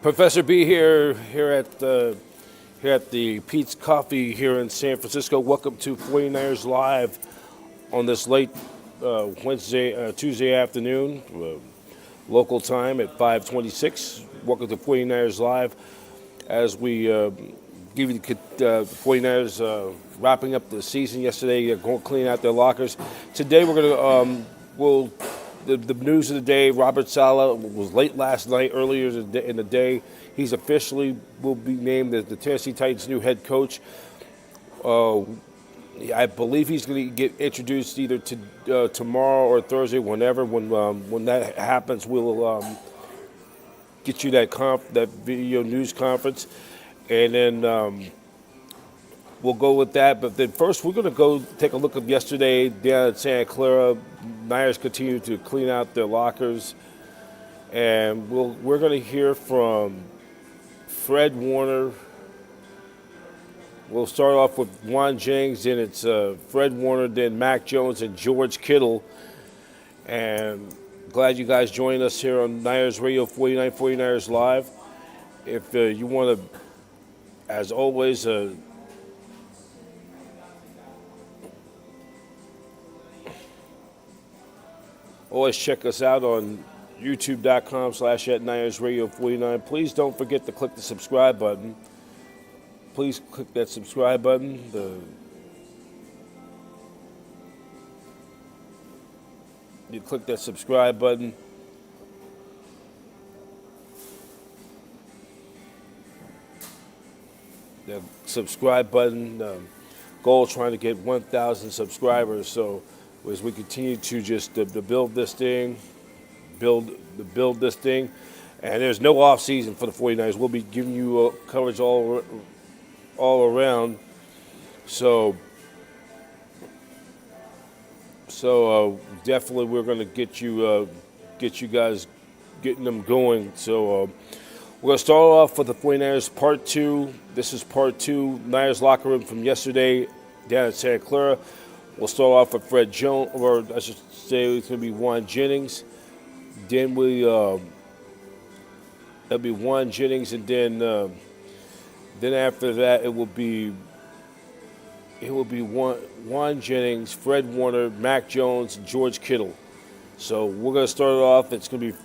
Professor B here at the Pete's Coffee here in San Francisco. Welcome to 49ers Live on this late Tuesday afternoon, local time at 5:26. Welcome to 49ers Live as we give you the 49ers wrapping up the season yesterday, going clean out their lockers. Today we're gonna the news of the day. Robert Saleh was late last night, earlier in the day. He's officially will be named as the Tennessee Titans' new head coach. I believe he's going to get introduced either to tomorrow or Thursday, whenever. When that happens, we'll get you that video news conference, and then we'll go with that. But then first, we're going to go take a look at yesterday down at Santa Clara. Niners continue to clean out their lockers, and we're going to hear from Fred Warner. We'll start off with Juan Jennings, then it's Fred Warner, then Mac Jones and George Kittle. And glad you guys joined us here on Niners Radio 49ers Live. If you want to, as always, always check us out on youtube.com/@NinersRadio49. Please don't forget to click the subscribe button. Please click that subscribe button. You click that subscribe button. The subscribe button. Goal trying to get 1,000 subscribers. So as we continue to just to build this thing, build this thing, and there's no off season for the 49ers. We'll be giving you coverage all around. So definitely we're going to get you guys getting them going. So we're going to start off with the 49ers part 2. This is part 2, Niners locker room from yesterday down at Santa Clara. We'll start off with Fred Jones, or I should say it's going to be Juan Jennings. Then that'll be Juan Jennings, and then after that it will be Juan Jennings, Fred Warner, Mac Jones, and George Kittle. So we're going to start it off. It's going to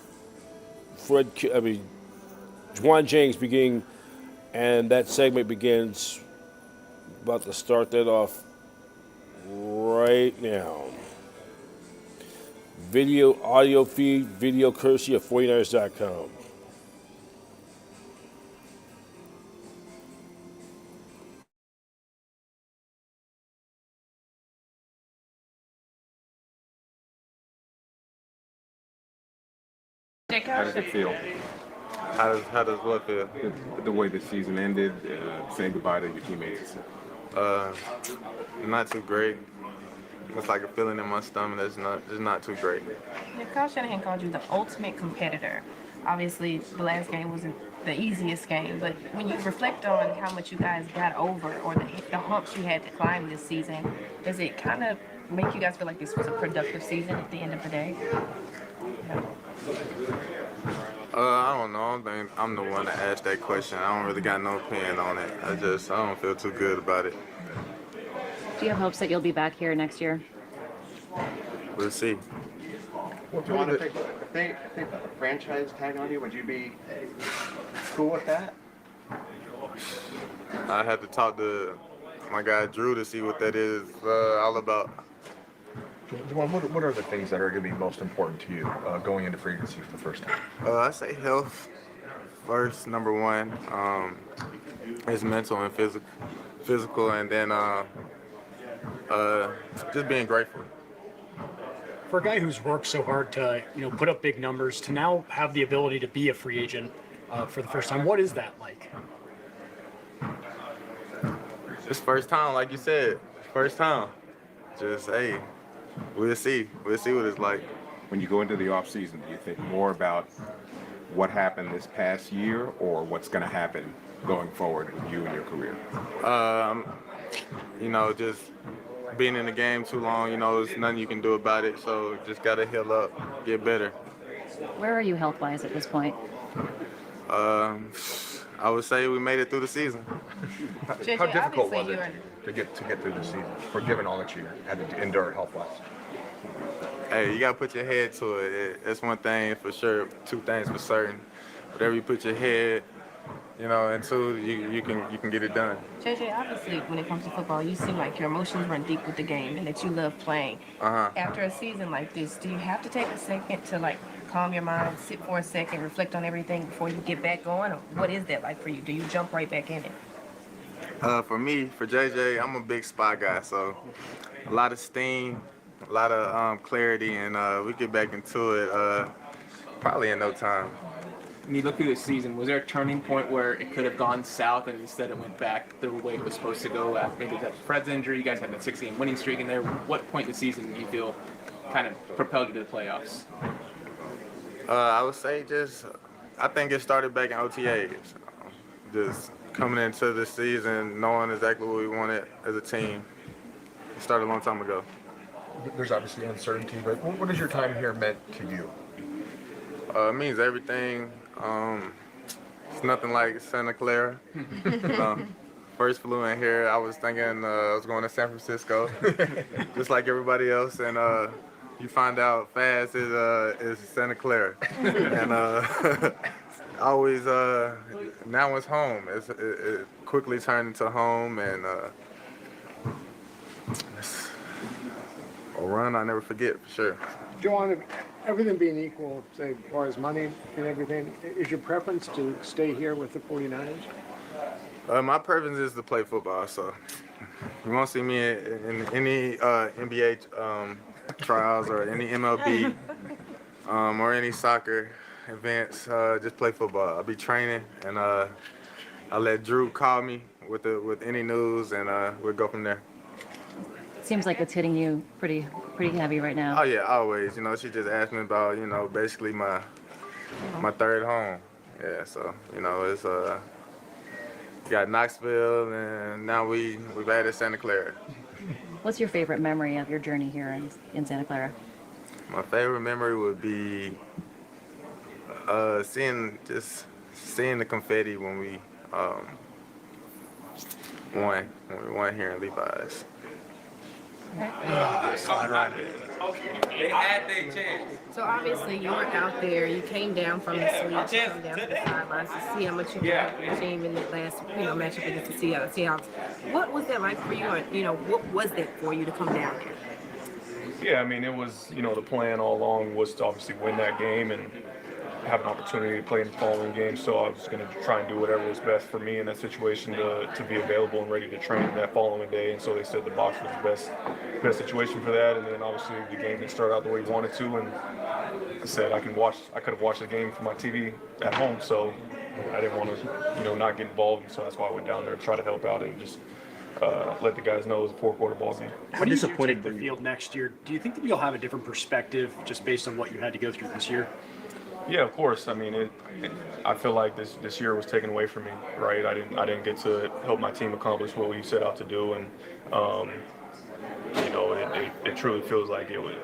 be Juan Jennings beginning, and that segment begins. About to start that off right now. Video, audio feed, video courtesy of 49ers.com. How does it feel? How does what feel? The way the season ended, saying goodbye to your teammates. Not too great. It's like a feeling in my stomach that's not too great. Kyle Shanahan called you the ultimate competitor. Obviously, the last game wasn't the easiest game, but when you reflect on how much you guys got over or the humps you had to climb this season, does it kind of make you guys feel like this was a productive season at the end of the day? I don't know. I think I'm the one to ask that question. I don't really got no opinion on it. I don't feel too good about it. Do you have hopes that you'll be back here next year? We'll see. Well, do you want to take a franchise tag on you? Would you be cool with that? I had to talk to my guy Drew to see what that is all about. What are the things that are going to be most important to you going into free agency for the first time? I say health first, number one. It's mental and physical, and then just being grateful. For a guy who's worked so hard to, put up big numbers, to now have the ability to be a free agent for the first time, what is that like? It's first time, like you said, first time. Just, hey, we'll see. We'll see what it's like. When you go into the off season, do you think more about what happened this past year or what's going to happen going forward with you and your career? Just being in the game too long, there's nothing you can do about it. So just got to heal up, get better. Where are you health-wise at this point? I would say we made it through the season. JJ, How difficult obviously was it to get through the season, for given all that you had to endure health-wise? Hey, you gotta put your head to it. That's one thing for sure. Two things for certain. Whatever you put your head, into, you can get it done. JJ, obviously, when it comes to football, you seem like your emotions run deep with the game and that you love playing. After a season like this, do you have to take a second to calm your mind, sit for a second, reflect on everything before you get back going? Or what is that like for you? Do you jump right back in it? For me, for JJ, I'm a big spy guy, so a lot of steam, a lot of clarity, and we get back into it probably in no time. When you look through this season, was there a turning point where it could have gone south and instead it went back the way it was supposed to go? After maybe that Fred's injury, you guys had that 6-game winning streak in there. What point in the season do you feel kind of propelled you to the playoffs? I would say I think it started back in OTAs. Just coming into the season, knowing exactly what we wanted as a team. It started a long time ago. There's obviously uncertainty, but what has your time here meant to you? It means everything. It's nothing like Santa Clara. First flew in here, I was thinking I was going to San Francisco, just like everybody else, and you find out fast is Santa Clara, and always now it's home. It quickly turned into home, and it's a run I never forget for sure. John, everything being equal, say, as far as money and everything, is your preference to stay here with the 49ers? My preference is to play football, so you won't see me in any NBA trials or any MLB or any soccer events. Just play football. I'll be training, and I'll let Drew call me with any news, and we'll go from there. Seems like it's hitting you pretty heavy right now. Oh yeah, always. She just asked me about basically my third home. Yeah, so it's we got Knoxville, and now we've added Santa Clara. What's your favorite memory of your journey here in Santa Clara? My favorite memory would be seeing the confetti when we won here in Levi's. So obviously you were out there, you came down from the suite, you came down to the sidelines to see how much you got the team in the last matchup against the Seahawks. What was that like for you, or what was that for you to come down there? Yeah, I mean, it was, the plan all along was to obviously win that game and have an opportunity to play in the following game. So I was going to try and do whatever was best for me in that situation to be available and ready to train that following day. And so they said the box was the best situation for that. And then obviously the game didn't start out the way we wanted to. And I said I could have watched the game from my TV at home. So I didn't want to, not get involved. And so that's why I went down there to try to help out and just let the guys know it was a four-quarter ball game. When you take the field next year, do you think that you'll have a different perspective just based on what you had to go through this year? Yeah, of course. I mean, I feel like this year was taken away from me, right? I didn't get to help my team accomplish what we set out to do, and it truly feels like it was,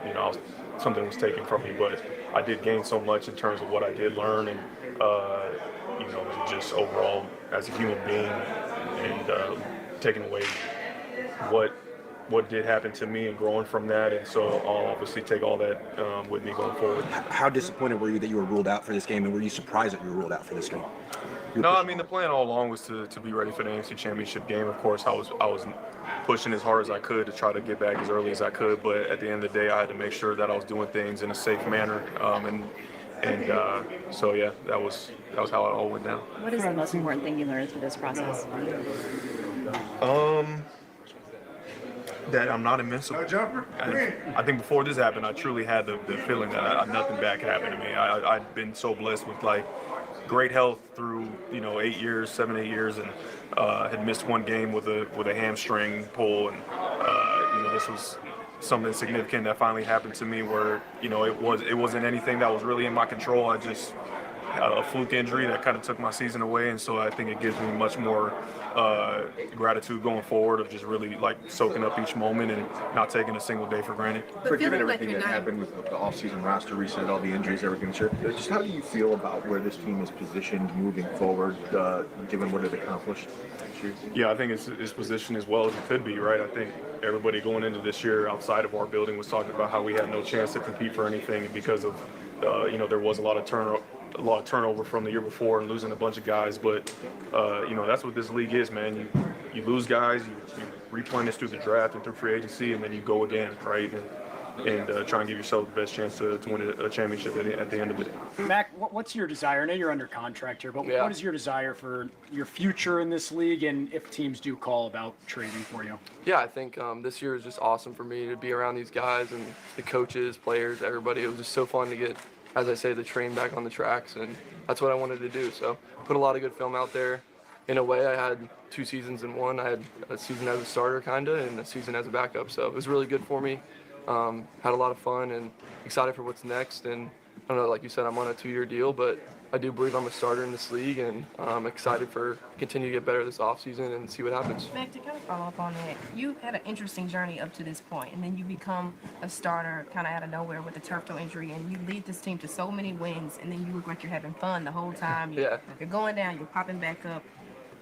something was taken from me. But I did gain so much in terms of what I did learn, and just overall as a human being, and taking away what did happen to me and growing from that, and so I'll obviously take all that with me going forward. How disappointed were you that you were ruled out for this game, and were you surprised that you were ruled out for this game? No, I mean, the plan all along was to be ready for the NFC Championship game. Of course, I was pushing as hard as I could to try to get back as early as I could, but at the end of the day, I had to make sure that I was doing things in a safe manner, so yeah, that was how it all went down. What is the most important thing you learned through this process? that I'm not invincible. I think before this happened, I truly had the feeling that nothing bad could happen to me. I'd been so blessed with like great health through 7, 8 years, and had missed one game with a hamstring pull, and this was something significant that finally happened to me where it wasn't anything that was really in my control. I just had a fluke injury that kind of took my season away, and so I think it gives me much more gratitude going forward of just really like soaking up each moment and not taking a single day for granted. But given everything that happened with the offseason roster reset, all the injuries, everything, sure, just how do you feel about where this team is positioned moving forward, given what it accomplished this year? Yeah, I think it's positioned as well as it could be, right? I think everybody going into this year outside of our building was talking about how we had no chance to compete for anything because of, there was a lot of turnover from the year before and losing a bunch of guys. But, that's what this league is, man. You lose guys, you replenish through the draft and through free agency, and then you go again, right? And try and give yourself the best chance to win a championship at the end of it. Mac, what's your desire? I know you're under contract here, but what is your desire for your future in this league, and if teams do call about trading for you? Yeah, I think this year is just awesome for me to be around these guys and the coaches, players, everybody. It was just so fun to get, as I say, the train back on the tracks, and that's what I wanted to do. So put a lot of good film out there. In a way, I had 2 seasons in one. I had a season as a starter, kind of, and a season as a backup. So it was really good for me. Had a lot of fun and excited for what's next. And I don't know, like you said, I'm on a 2-year deal, but I do believe I'm a starter in this league, and I'm excited for continue to get better this offseason and see what happens. Mac, to kind of follow up on that, you had an interesting journey up to this point, and then you become a starter kind of out of nowhere with a turf toe injury, and you lead this team to so many wins, and then you look like you're having fun the whole time. You're going down, you're popping back up.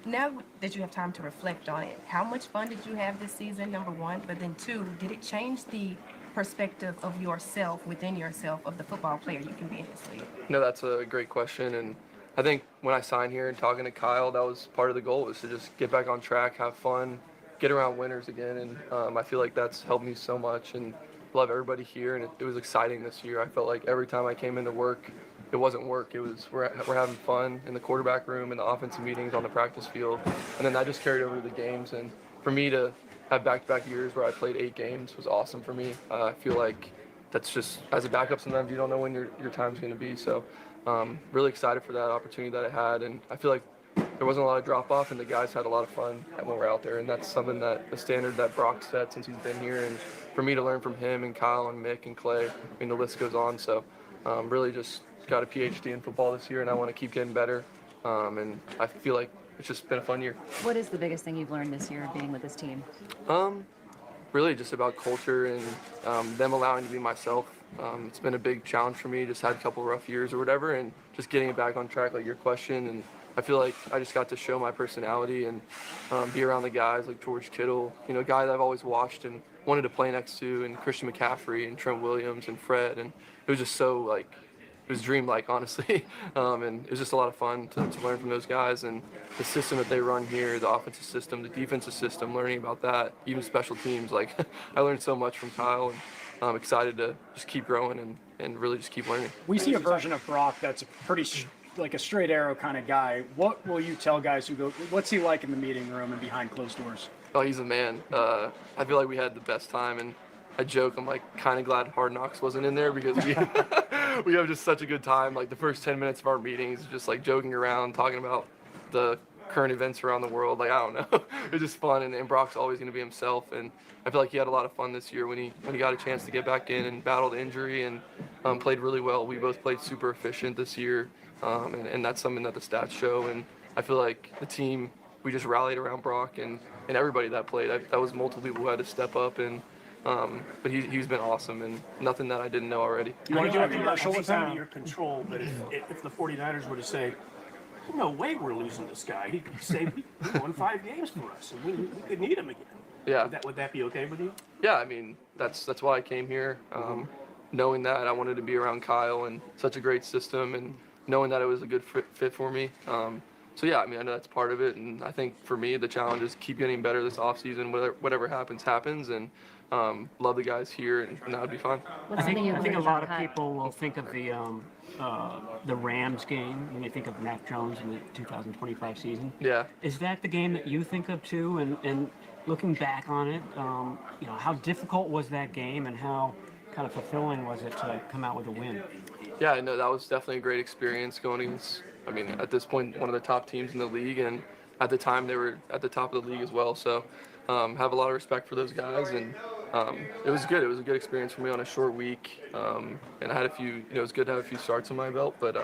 Now that you have time to reflect on it, how much fun did you have this season, number one? But then two, did it change the perspective of yourself, within yourself, of the football player you can be in this league? No, that's a great question. And I think when I signed here and talking to Kyle, that was part of the goal, was to just get back on track, have fun, get around winners again. And I feel like that's helped me so much, and love everybody here. And it was exciting this year. I felt like every time I came into work, it wasn't work. It was we're having fun in the quarterback room, in the offensive meetings, on the practice field. And then that just carried over to the games. And for me to have back-to-back years where I played 8 games was awesome for me. I feel like that's just, as a backup, sometimes you don't know when your time's going to be. So really excited for that opportunity that I had. And I feel like there wasn't a lot of drop-off, and the guys had a lot of fun when we're out there. And that's something that the standard that Brock set since he's been here. And for me to learn from him and Kyle and Mick and Clay, I mean, the list goes on. So really just got a PhD in football this year, and I want to keep getting better. And I feel like it's just been a fun year. What is the biggest thing you've learned this year being with this team? Really just about culture and them allowing to be myself. It's been a big challenge for me. Just had a couple rough years or whatever, and just getting it back on track, like your question. And I feel like I just got to show my personality and be around the guys like George Kittle, a guy that I've always watched and wanted to play next to, and Christian McCaffrey and Trent Williams and Fred. And it was just so it was dreamlike, honestly. And it was just a lot of fun to learn from those guys, and the system that they run here, the offensive system, the defensive system, learning about that, even special teams. I learned so much from Kyle, and I'm excited to just keep growing and really just keep learning. We see a version of Brock that's a pretty like a straight arrow kind of guy. What will you tell guys who go, what's he like in the meeting room and behind closed doors? Oh, he's a man. I feel like we had the best time, and I joke, I'm kind of glad Hard Knocks wasn't in there, because we have just such a good time. The first 10 minutes of our meetings, just joking around, talking about the current events around the world. I don't know. It's just fun, and Brock's always going to be himself, and I feel like he had a lot of fun this year when he got a chance to get back in and battled injury and played really well. We both played super efficient this year, and that's something that the stats show. And I feel like the team, we just rallied around Brock and everybody that played. That was multiple people who had to step up, and but he's been awesome, and nothing that I didn't know already. You want to do a commercial? It's out of your control, but if the 49ers were to say, no way we're losing this guy, he could say, we won 5 games for us, and we could need him again. Yeah. Would that be okay with you? Yeah, I mean, that's why I came here. Knowing that I wanted to be around Kyle and such a great system, and knowing that it was a good fit for me. So yeah, I mean, I know that's part of it, and I think for me the challenge is keep getting better this offseason. Whatever happens, and love the guys here, and that would be fun. I think a lot of people will think of the Rams game when they think of Mac Jones in the 2025 season. Yeah. Is that the game that you think of too? And looking back on it, how difficult was that game and how kind of fulfilling was it to come out with a win? Yeah, no, that was definitely a great experience going against, I mean, at this point, one of the top teams in the league, and at the time they were at the top of the league as well. So have a lot of respect for those guys, and it was good. It was a good experience for me on a short week, and I had a few, it was good to have a few starts on my belt, but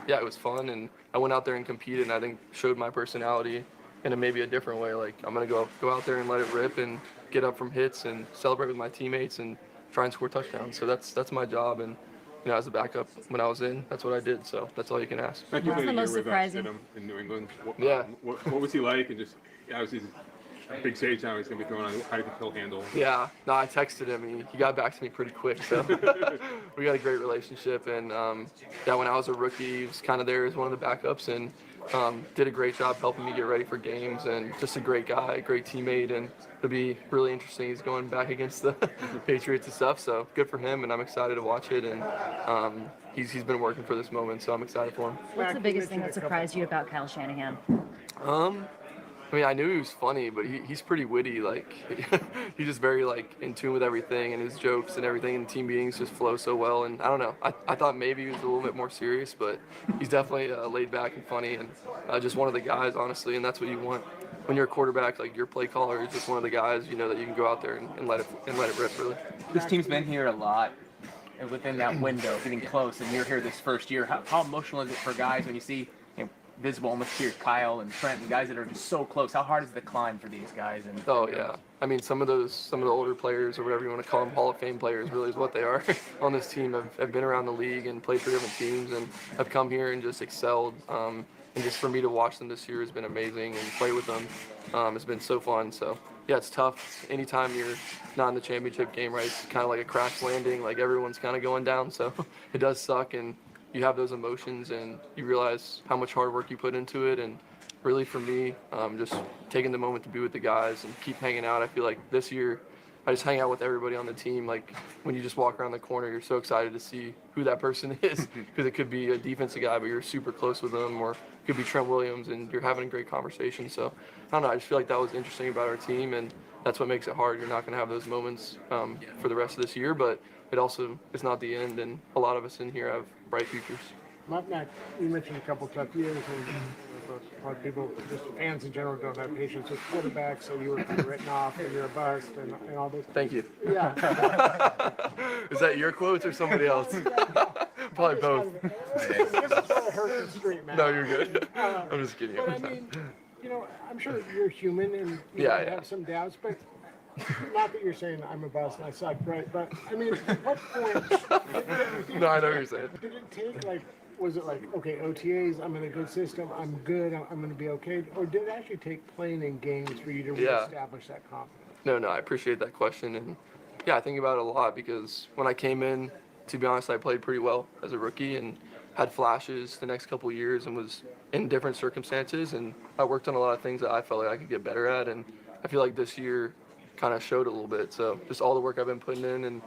yeah, it was fun, and I went out there and competed, and I think showed my personality in maybe a different way. Like, I'm going to go out there and let it rip and get up from hits and celebrate with my teammates and try and score touchdowns. So that's my job, and as a backup when I was in, that's what I did. So that's all you can ask. Thank you for the most surprising in New England. What was he like? And just obviously, big stage now he's going to be throwing on. How do you think he'll handle? Yeah, no, I texted him. He got back to me pretty quick. So we got a great relationship. And yeah, when I was a rookie, he was kind of there as one of the backups and did a great job helping me get ready for games. And just a great guy, great teammate, and it'll be really interesting. He's going back against the Patriots and stuff. So good for him, and I'm excited to watch it. And he's been working for this moment, so I'm excited for him. What's the biggest thing that surprised you about Kyle Shanahan? I mean, I knew he was funny, but he's pretty witty. Like, he's just very, like, in tune with everything, and his jokes and everything, and team meetings just flow so well. And I don't know, I thought maybe he was a little bit more serious, but he's definitely laid back and funny, and just one of the guys, honestly, and that's what you want. When you're a quarterback, like, your play caller is just one of the guys, that you can go out there and let it rip, really. This team's been here a lot, and within that window, getting close, and you're here this first year. How emotional is it for guys when you see visible almost here, Kyle and Trent, and guys that are just so close? How hard is the climb for these guys? And oh yeah, I mean some of the older players or whatever you want to call them, Hall of Fame players, really is what they are on this team. Have been around the league and played for different teams and have come here and just excelled. And just for me to watch them this year has been amazing, and play with them has been so fun. So yeah, it's tough. Anytime you're not in the championship game, right? It's kind of like a crash landing. Like everyone's kind of going down, so it does suck. And you have those emotions and you realize how much hard work you put into it. And really for me, just taking the moment to be with the guys and keep hanging out. I feel like this year I just hang out with everybody on the team. Like when you just walk around the corner, you're so excited to see who that person is, because it could be a defensive guy, but you're super close with them, or it could be Trent Williams and you're having a great conversation. So I don't know, I just feel like that was interesting about our team, and that's what makes it hard. You're not going to have those moments for the rest of this year, but it also is not the end, and a lot of us in here have bright futures. Matt, you mentioned a couple tough years, and a lot of people, just fans in general, don't have patience with quarterbacks, so you were kind of written off and you're a bust and all this. Thank you. Yeah. Is that your quotes or somebody else? Probably both. No, you're good. I'm just kidding. But I mean, I'm sure you're human and you have some doubts, but not that you're saying I'm a bust and I suck, right? But I mean, at what point? No, I know what you're saying. Did it take was it like, okay, OTAs, I'm in a good system, I'm good, I'm going to be okay? Or did it actually take playing in games for you to reestablish that confidence? No, I appreciate that question. And yeah, I think about it a lot, because when I came in, to be honest, I played pretty well as a rookie and had flashes the next couple of years and was in different circumstances. And I worked on a lot of things that I felt like I could get better at. And I feel like this year kind of showed a little bit. So just all the work I've been putting in, and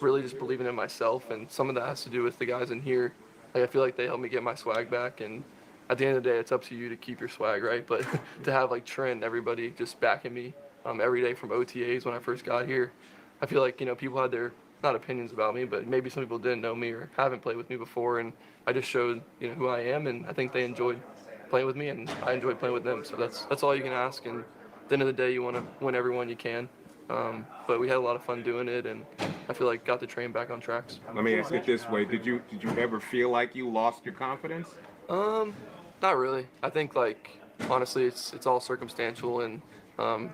really just believing in myself, and some of that has to do with the guys in here. Like, I feel like they helped me get my swag back, and at the end of the day, it's up to you to keep your swag, right? But to have like Trent and everybody just backing me every day from OTAs when I first got here, I feel like people had their not opinions about me, but maybe some people didn't know me or haven't played with me before, and I just showed who I am, and I think they enjoyed playing with me, and I enjoyed playing with them. So that's all you can ask. And at the end of the day, you want to win every one you can. But we had a lot of fun doing it, and I feel like got the train back on tracks. Let me ask it this way: Did you ever feel like you lost your confidence? Not really. I think honestly, it's all circumstantial, and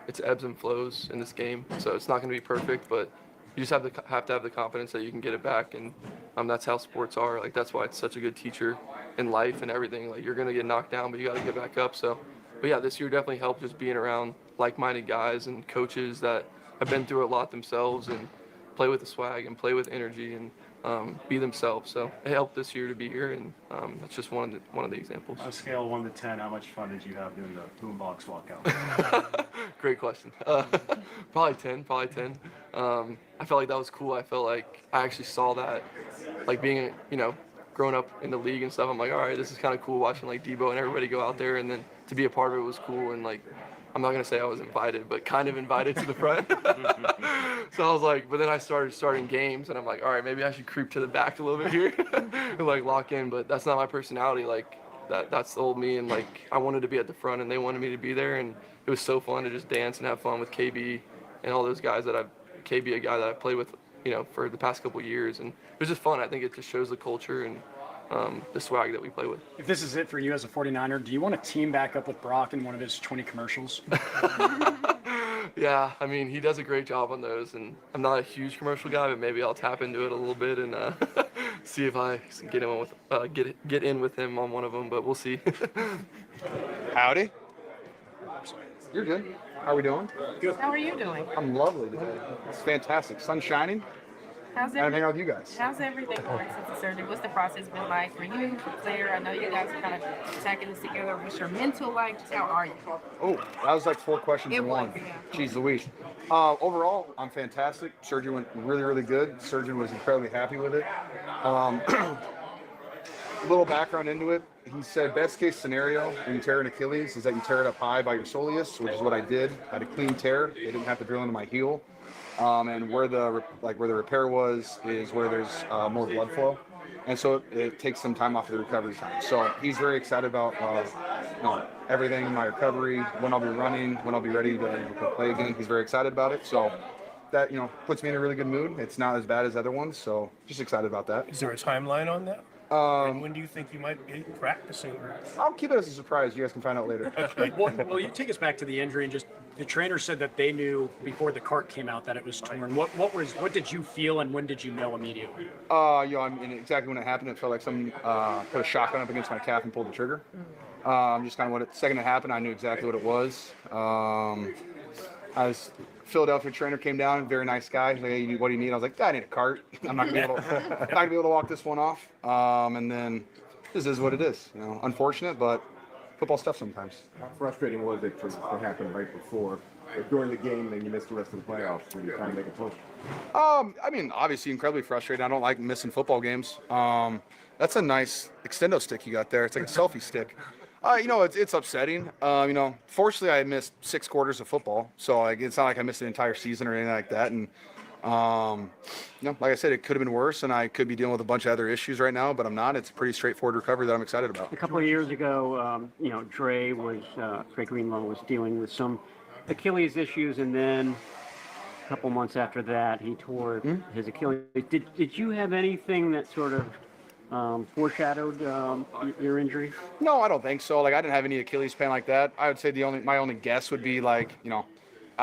it's ebbs and flows in this game. So it's not going to be perfect, but you just have to have the confidence that you can get it back, and that's how sports are. Like, that's why it's such a good teacher in life and everything. Like, you're going to get knocked down, but you got to get back up. So, but yeah, this year definitely helped, just being around like-minded guys and coaches that have been through a lot themselves and play with the swag and play with energy and be themselves. So it helped this year to be here, and that's just one of the examples. On a scale of 1 to 10, how much fun did you have doing the boombox walkout? Great question. Probably 10. I felt like that was cool. I felt like I actually saw that, like being, growing up in the league and stuff. I'm like, all right, this is kind of cool watching like Debo and everybody go out there, and then to be a part of it was cool. And like I'm not gonna say I was invited, but kind of invited to the front. So I was like, but then I started starting games, and I'm like, all right, maybe I should creep to the back a little bit here and like lock in. But that's not my personality. Like that's the old me, and like I wanted to be at the front, and they wanted me to be there, and it was so fun to just dance and have fun with KB and all those guys KB, a guy that I played with, for the past couple of years, and it was just fun. I think it just shows the culture and the swag that we play with. If this is it for you as a 49er, do you want to team back up with Brock in one of his 20 commercials? Yeah, I mean, he does a great job on those, and I'm not a huge commercial guy, but maybe I'll tap into it a little bit and see if I can get in with him on one of them, but we'll see. Howdy. You're good. How are we doing? Good. How are you doing? I'm lovely today. It's fantastic. Sun shining. How's And hang out with you guys. How's everything going since the surgery? What's the process been like for you, for Claire? I know you guys are kind of attacking this together. What's your mental like? Just how are you? Oh, that was like 4 questions in one. Yeah. Jeez Louise. Overall, I'm fantastic. Surgery went really, really good. Surgeon was incredibly happy with it. A little background into it. He said best case scenario when you tear an Achilles is that you tear it up high by your soleus, which is what I did. I had a clean tear. They didn't have to drill into my heel. And where the repair was is where there's more blood flow, and so it takes some time off of the recovery time. So he's very excited about everything, my recovery, when I'll be running, when I'll be ready to play again. He's very excited about it. So that puts me in a really good mood. It's not as bad as other ones, so just excited about that. Is there a timeline on that? And when do you think you might be practicing? I'll keep it as a surprise. You guys can find out later. Well, you take us back to the injury, and just the trainer said that they knew before the cart came out that it was torn. What did you feel, and when did you know immediately? I mean, exactly when it happened, it felt like someone put a shotgun up against my calf and pulled the trigger. Just kind of second it happened, I knew exactly what it was. Philadelphia trainer came down, very nice guy. He's like, hey, what do you need? I was like, I need a cart. I'm not gonna be able to walk this one off. And then this is what it is. Unfortunate, but football stuff sometimes. How frustrating was it to happen right before, during the game, then you missed the rest of the playoffs when you're trying to make a push? I mean, obviously incredibly frustrating. I don't like missing football games. That's a nice extendo stick you got there. It's like a selfie stick. It's upsetting. Fortunately, I missed 6 quarters of football, so it's not like I missed an entire season or anything like that. And like I said, it could have been worse, and I could be dealing with a bunch of other issues right now, but I'm not. It's a pretty straightforward recovery that I'm excited about. A couple of years ago, Dre Greenlaw was dealing with some Achilles issues, and then a couple months after that, he tore his Achilles. Did you have anything that sort of foreshadowed your injury? No, I don't think so. I didn't have any Achilles pain like that. I would say my only guess would be I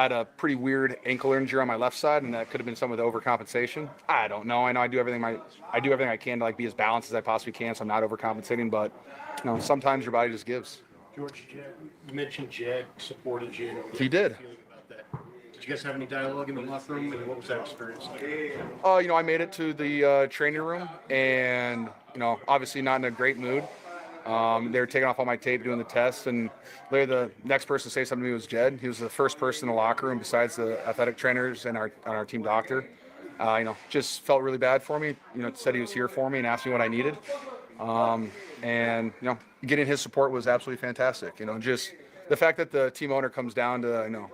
had a pretty weird ankle injury on my left side, and that could have been some of the overcompensation. I don't know. I know I do everything I can to be as balanced as I possibly can, so I'm not overcompensating. But sometimes your body just gives. George, you mentioned Jed supported you. He did. Did you guys have any dialogue in the locker room, and what was that experience like? I made it to the training room, and obviously not in a great mood. They were taking off all my tape, doing the tests, and later the next person to say something to me was Jed. He was the first person in the locker room besides the athletic trainers and our team doctor. Just felt really bad for me. Said he was here for me and asked me what I needed. And getting his support was absolutely fantastic. Just the fact that the team owner comes down to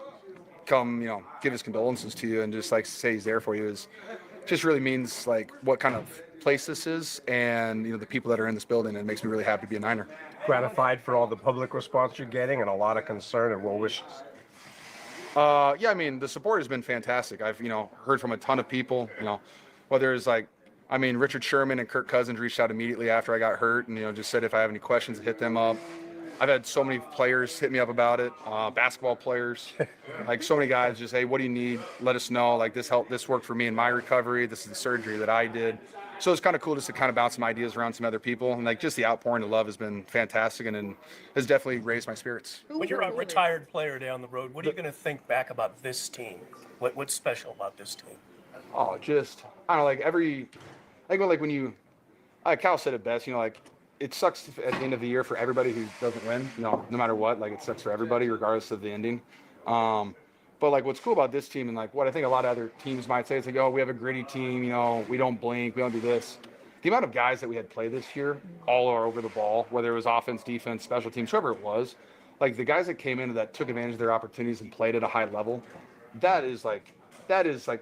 give his condolences to you and just say he's there for you just really means what kind of place this is, and the people that are in this building. It makes me really happy to be a Niner. Gratified for all the public response you're getting and a lot of concern and well wishes. I mean, the support has been fantastic. I've heard from a ton of people. Whether it's Richard Sherman and Kirk Cousins reached out immediately after I got hurt, and just said if I have any questions, hit them up. I've had so many players hit me up about it, basketball players, so many guys just, hey, what do you need? Let us know. This worked for me in my recovery. This is the surgery that I did. So it's kind of cool just to kind of bounce some ideas around some other people. And just the outpouring of love has been fantastic and has definitely raised my spirits. When you're a retired player down the road, what are you going to think back about this team? What's special about this team? Oh, just, I don't know, when you, Cal said it best, it sucks at the end of the year for everybody who doesn't win, no matter what. It sucks for everybody, regardless of the ending. But what's cool about this team, and what I think a lot of other teams might say is we have a gritty team. We don't blink, we don't do this. The amount of guys that we had play this year, all are over the ball, whether it was offense, defense, special teams, whoever it was, like the guys that came in that took advantage of their opportunities and played at a high level, that is like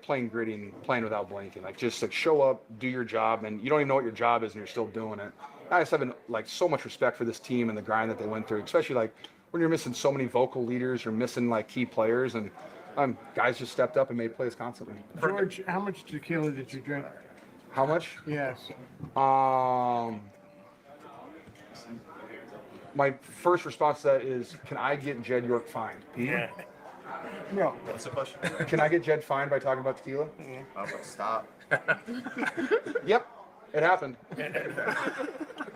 playing gritty and playing without blinking. Like just like show up, do your job, and you don't even know what your job is, and you're still doing it. I just have like so much respect for this team and the grind that they went through, especially like when you're missing so many vocal leaders, you're missing like key players, and guys just stepped up and made plays constantly. George, how much tequila did you drink? How much? Yes. My first response to that is, can I get Jed York fined? Pete? Yeah. No. That's the question. Can I get Jed fined by talking about tequila? Stop. Yep, it happened. I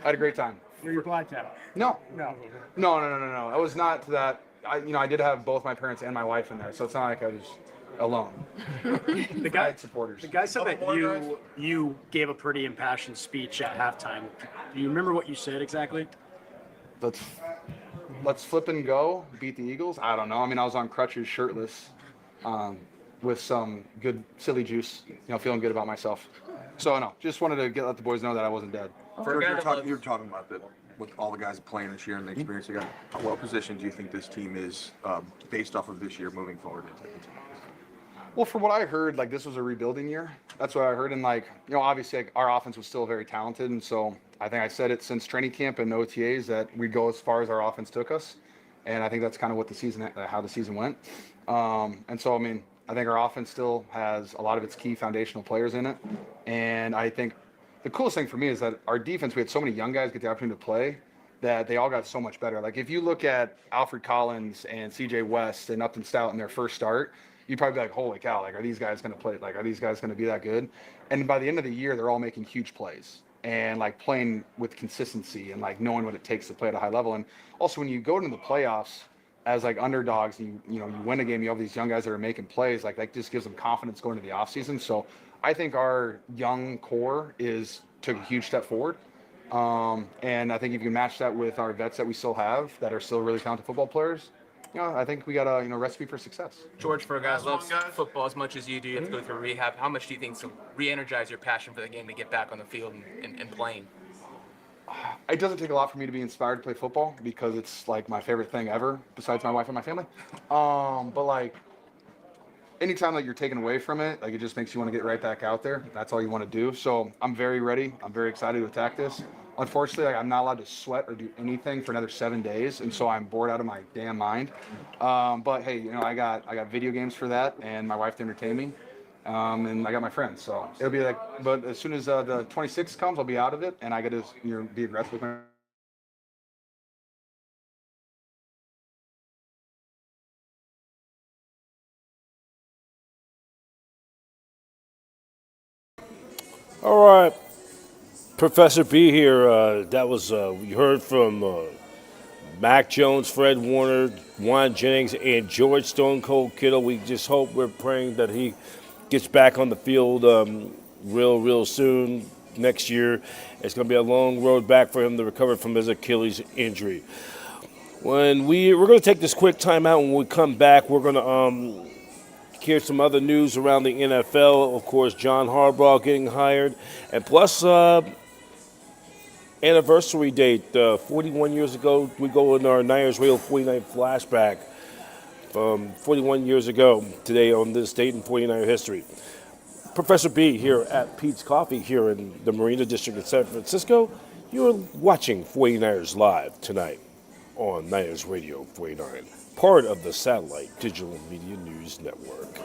had a great time. Were you blacked out? No. No. No. I was not that. I did have both my parents and my wife in there, so it's not like I was alone. The I had supporters. The guy said that you gave a pretty impassioned speech at halftime. Do you remember what you said exactly? Let's flip and go, beat the Eagles. I don't know. I mean, I was on crutches, shirtless, with some good silly juice. Feeling good about myself. So no, just wanted to let the boys know that I wasn't dead. George, you were talking about that with all the guys playing this year and the experience they got. What position do you think this team is based off of this year moving forward? Well, from what I heard, like this was a rebuilding year. That's what I heard, and obviously, like, our offense was still very talented, and so I think I said it since training camp and OTAs that we'd go as far as our offense took us, and I think that's kind of what how the season went. And so, I mean, I think our offense still has a lot of its key foundational players in it, and I think the coolest thing for me is that our defense, we had so many young guys get the opportunity to play that they all got so much better. Like if you look at Alfred Collins and CJ West and Upton Stout in their first start, you'd probably be like, holy cow, like, are these guys going to play? Like, are these guys going to be that good? And by the end of the year, they're all making huge plays and like playing with consistency and like knowing what it takes to play at a high level. And also when you go into the playoffs as like underdogs, and you win a game, you have these young guys that are making plays, like that just gives them confidence going into the offseason. So I think our young core took a huge step forward. And I think if you match that with our vets that we still have that are still really talented football players, I think we got a recipe for success. George, for a guy who loves football as much as you do, you have to go through rehab. How much do you think to re-energize your passion for the game to get back on the field and playing? It doesn't take a lot for me to be inspired to play football because it's like my favorite thing ever, besides my wife and my family. But like anytime like you're taken away from it, like it just makes you want to get right back out there. That's all you want to do. So I'm very ready. I'm very excited to attack this. Unfortunately, like, I'm not allowed to sweat or do anything for another 7 days, and so I'm bored out of my damn mind. But hey, I got video games for that, and my wife to entertain me, and I got my friends. So it'll be like, but as soon as the 26th comes, I'll be out of it, and I got to be aggressive with my. All right, Professor B here. That was we heard from Mac Jones, Fred Warner, Juan Jennings, and George Stone Cold Kittle. We just hope, we're praying that he gets back on the field real soon next year. It's going to be a long road back for him to recover from his Achilles injury. We're going to take this quick time out. When we come back, we're going to hear some other news around the NFL. Of course, John Harbaugh getting hired, and plus anniversary date. 41 years ago, we go in our Niners Radio 49 flashback from 41 years ago today on this date in 49er history. Professor B here at Pete's Coffee here in the Marina District of San Francisco. You're watching 49ers Live tonight on Niners Radio 49, part of the Satellite Digital Media News Network.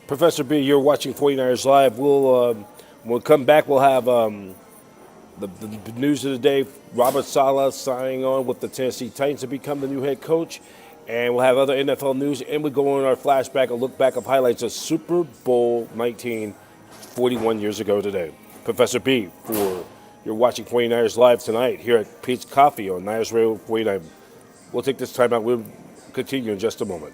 Professor B, you're watching 49ers Live. We'll come back. We'll have the news of the day. Robert Saleh signing on with the Tennessee Titans to become the new head coach. And we'll have other NFL news. And we go on our flashback, a look back of highlights of Super Bowl 19, 41 years ago today. Professor B, you're watching 49ers Live tonight here at Pete's Coffee on Niners Radio 49. We'll take this time out. We'll continue in just a moment.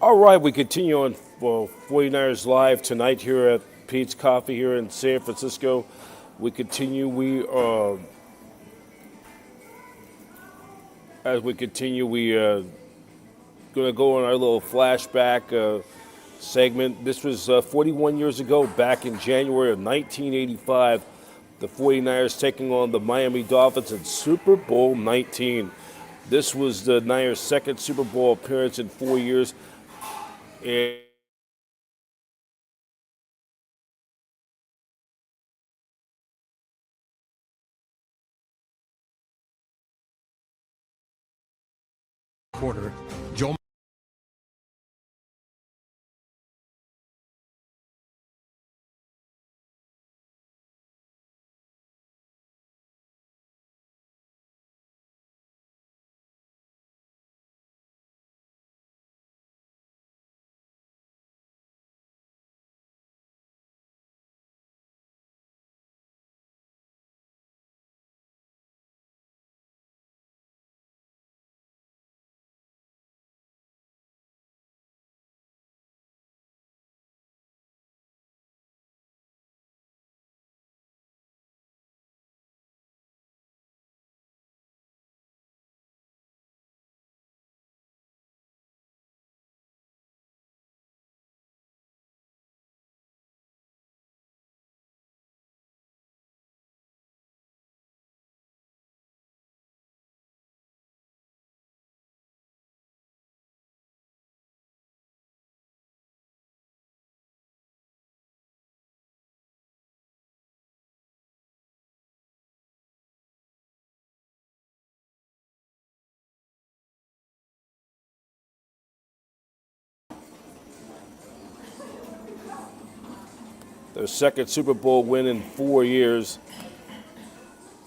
All right, we continue on 49ers Live tonight here at Pete's Coffee here in San Francisco. We continue. As we continue, we going to go on our little flashback segment. This was 41 years ago, back in January of 1985. The 49ers taking on the Miami Dolphins in Super Bowl 19. This was the Niners' second Super Bowl appearance in 4 years. And quarter, Joe their second Super Bowl win in 4 years.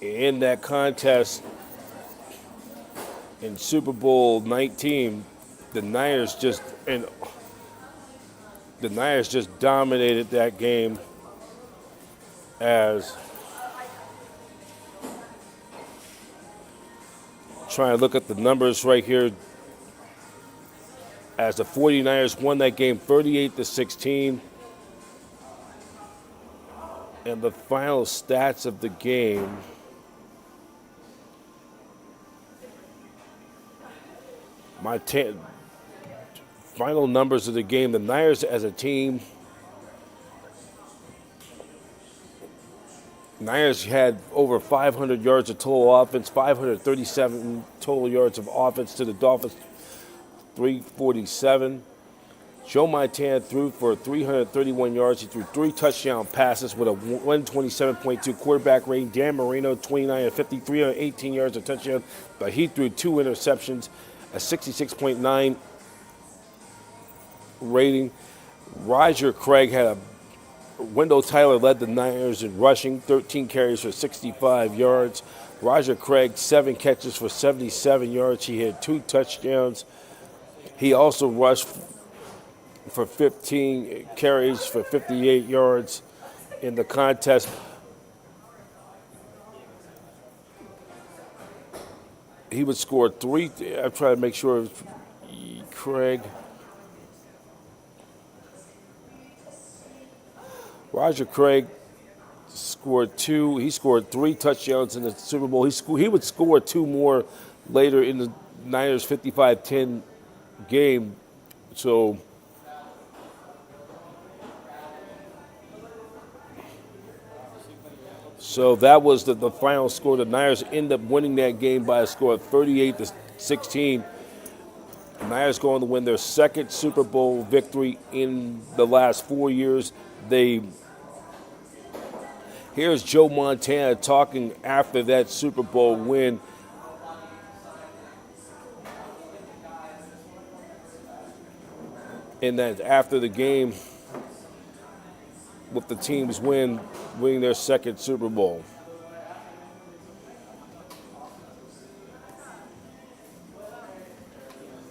In that contest, in Super Bowl 19, the Niners just dominated that game as trying to look at the numbers right here as the 49ers won that game 38-16. And the final stats of the game, final numbers of the game, the Niners as a team, Niners had over 500 yards of total offense, 537 total yards of offense to the Dolphins, 347. Joe Montana threw for 331 yards. He threw 3 touchdown passes with a 127.2 quarterback rating. Dan Marino, 29 of 50, 318 yards of touchdown, but he threw 2 interceptions, a 66.9 rating. Roger Craig had a Wendell Tyler led the Niners in rushing, 13 carries for 65 yards. Roger Craig, 7 catches for 77 yards. He had 2 touchdowns. He also rushed for 15 carries for 58 yards in the contest. He would score 3. I'm trying to make sure Craig. Roger Craig scored 2. He scored 3 touchdowns in the Super Bowl. He would score 2 more later in the Niners 55-10 game. So that was the final score. The Niners end up winning that game by a score of 38-16. The Niners go on to win their second Super Bowl victory in the last 4 years. Here's Joe Montana talking after that Super Bowl win. And that after the game, with the team's winning their second Super Bowl.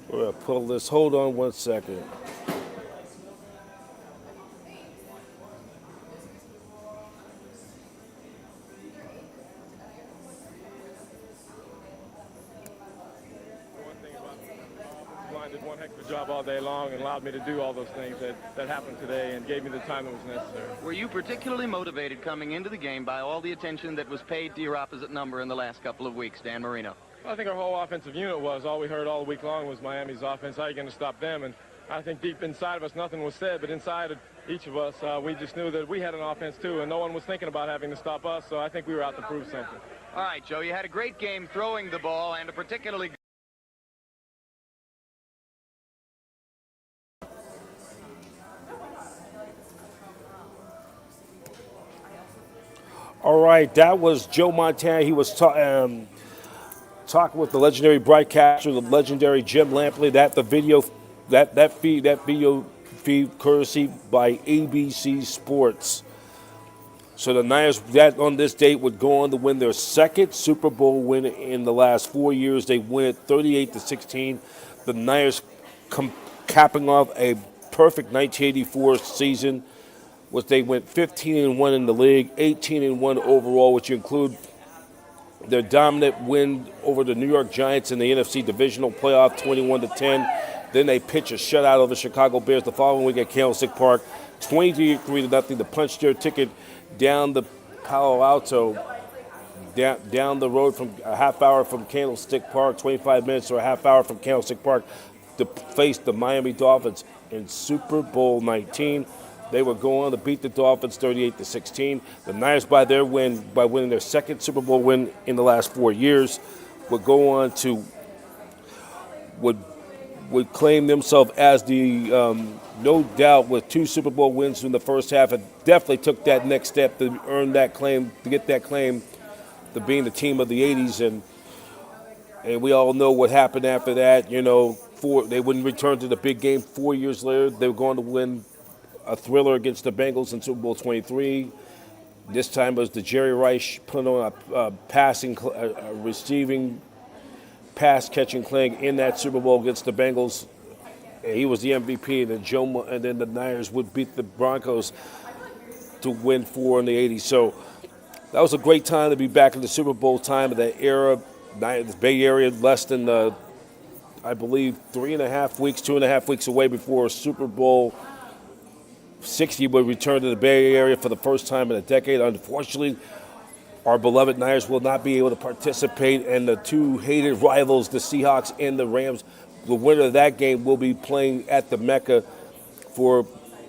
We're going to pull this. Hold on one second. Did one heck of a job all day long and allowed me to do all those things that happened today and gave me the time that was necessary. Were you particularly motivated coming into the game by all the attention that was paid to your opposite number in the last couple of weeks, Dan Marino? Well, I think our whole offensive unit was. All we heard all week long was Miami's offense. How are you going to stop them? And I think deep inside of us, nothing was said, but inside of each of us, we just knew that we had an offense too, and no one was thinking about having to stop us, so I think we were out to prove something. All right, Joe, you had a great game throwing the ball and a particularly All right, that was Joe Montana. He was talking with the legendary broadcaster, the legendary Jim Lampley. That video feed courtesy by ABC Sports. So the Niners, that on this date, would go on to win their second Super Bowl win in the last 4 years. They win it 38-16. The Niners capping off a perfect 1984 season, which they went 15-1 in the league, 18-1 overall, which include their dominant win over the New York Giants in the NFC Divisional Playoff, 21-10. Then they pitch a shutout over the Chicago Bears the following week at Candlestick Park, 23-0 to punch their ticket down the Palo Alto, down the road from a half hour from Candlestick Park, 25 minutes or a half hour from Candlestick Park, to face the Miami Dolphins in Super Bowl 19. They would go on to beat the Dolphins 38-16. The Niners, by winning their second Super Bowl win in the last 4 years, would go on to would claim themselves as the no doubt with 2 Super Bowl wins in the first half. It definitely took that next step to earn that claim, to get that claim to being the team of the 80s, and we all know what happened after that. You know, they wouldn't return to the big game 4 years later. They were going to win a thriller against the Bengals in Super Bowl 23. This time was the Jerry Rice put on a receiving pass catching claim in that Super Bowl against the Bengals. He was the MVP, and then the Niners would beat the Broncos to win 4 in the 80s. So that was a great time to be back in the Super Bowl time of that era. The Bay Area, less than, I believe, 2.5 weeks away before Super Bowl 60 would return to the Bay Area for the first time in a decade. Unfortunately, our beloved Niners will not be able to participate, and the two hated rivals, the Seahawks and the Rams, the winner of that game will be playing at the Mecca for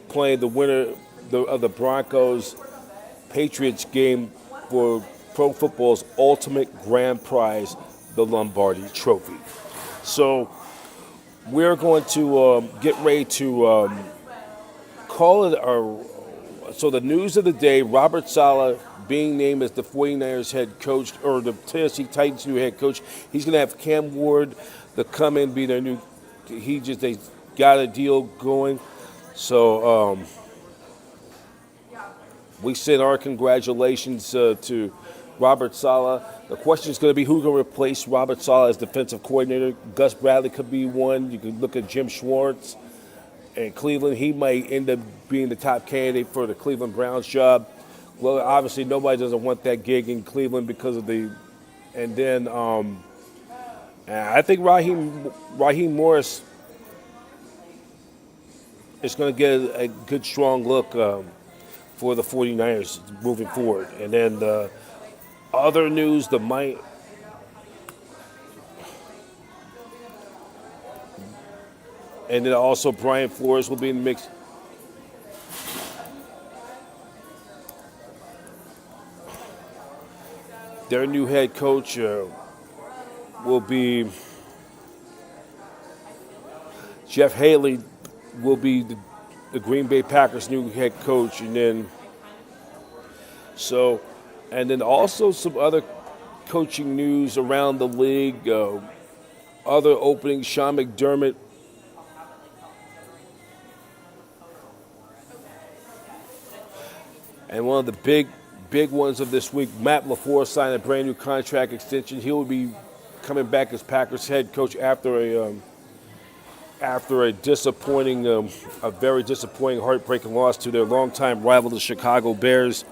playing the winner of the Broncos-Patriots game for pro football's ultimate grand prize, the Lombardi Trophy. So we're going to get ready to call it our. So the news of the day: Robert Saleh being named as the 49ers head coach, or the Tennessee Titans new head coach. He's going to have Cam Ward to come in, be their new. They got a deal going. So we send our congratulations to Robert Saleh. The question is going to be who's going to replace Robert Saleh as defensive coordinator. Gus Bradley could be one. You could look at Jim Schwartz in Cleveland. He might end up being the top candidate for the Cleveland Browns job. Well, obviously nobody doesn't want that gig in Cleveland because of the. And then I think Raheem Morris is going to get a good, strong look for the 49ers moving forward. And then the other news, and then also Brian Flores will be in the mix. Their new head coach will be Jeff Haley, will be the Green Bay Packers' new head coach, and then also some other coaching news around the league. Other openings: Sean McDermott and one of the big ones of this week, Matt LaFleur signed a brand new contract extension. He will be coming back as Packers head coach after a disappointing, a very disappointing, heartbreaking loss to their longtime rival, the Chicago Bears.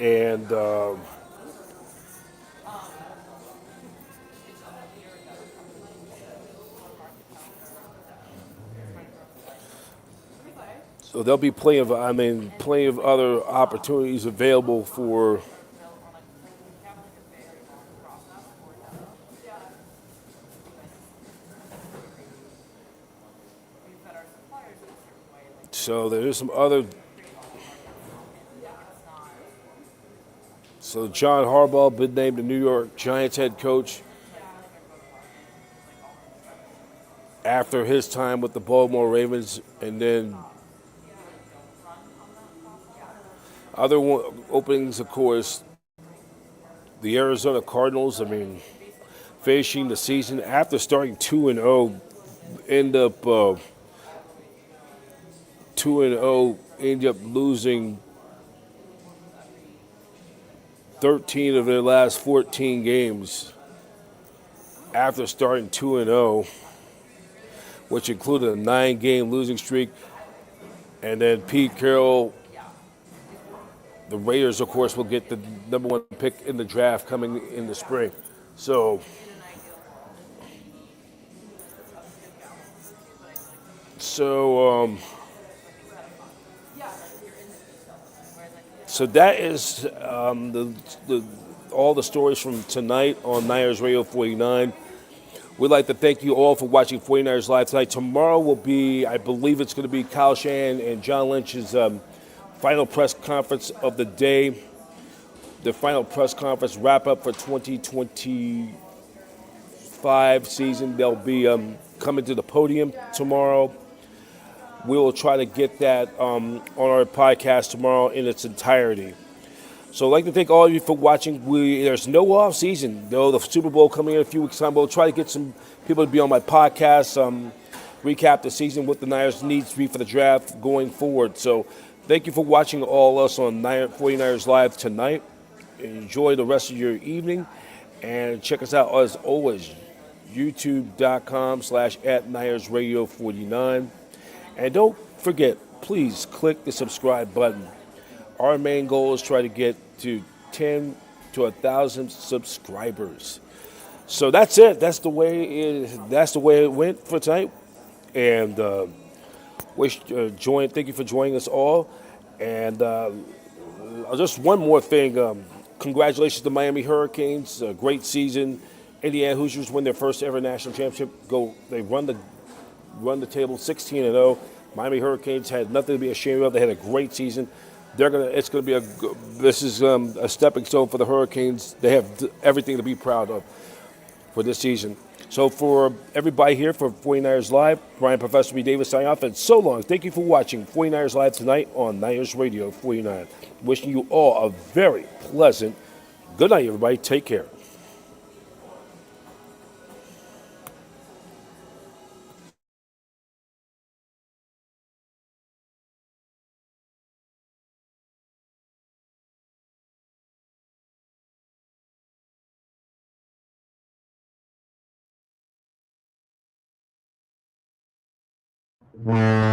And so there'll be plenty of other opportunities available for. So there's some other. So John Harbaugh been named the New York Giants head coach after his time with the Baltimore Ravens, and then other openings, of course, the Arizona Cardinals. Finishing the season after starting 2-0, end up 2-0, end up losing 13 of their last 14 games after starting 2-0, which included a 9-game losing streak. And then Pete Carroll, the Raiders, of course, will get the number 1 pick in the draft coming in the spring. So that is all the stories from tonight on Niners Radio 49. We'd like to thank you all for watching 49ers Live tonight. Tomorrow will be, I believe it's going to be Kyle Shanahan and John Lynch's final press conference of the day. The final press conference wrap-up for 2025 season. They'll be coming to the podium tomorrow. We will try to get that on our podcast tomorrow in its entirety. So I'd like to thank all of you for watching. There's no off season, though. The Super Bowl coming in a few weeks' time. We'll try to get some people to be on my podcast, recap the season, what the Niners needs to be for the draft going forward. So thank you for watching all of us on 49ers Live tonight. Enjoy the rest of your evening. And check us out, as always, youtube.com/@NinersRadio49. And don't forget, please click the subscribe button. Our main goal is try to get to 10 to 1,000 subscribers. So that's it. That's the way it went for tonight. And thank you for joining us all. And just one more thing. Congratulations to Miami Hurricanes. Great season. Indiana Hoosiers win their first ever national championship. They run the table 16-0. Miami Hurricanes had nothing to be ashamed of. They had a great season. This is a stepping stone for the Hurricanes. They have everything to be proud of for this season. So for everybody here for 49ers Live, Brian Professor B. Davis signing off, and so long. Thank you for watching 49ers Live tonight on Niners Radio 49. Wishing you all a very pleasant good night, everybody. Take care. Wow.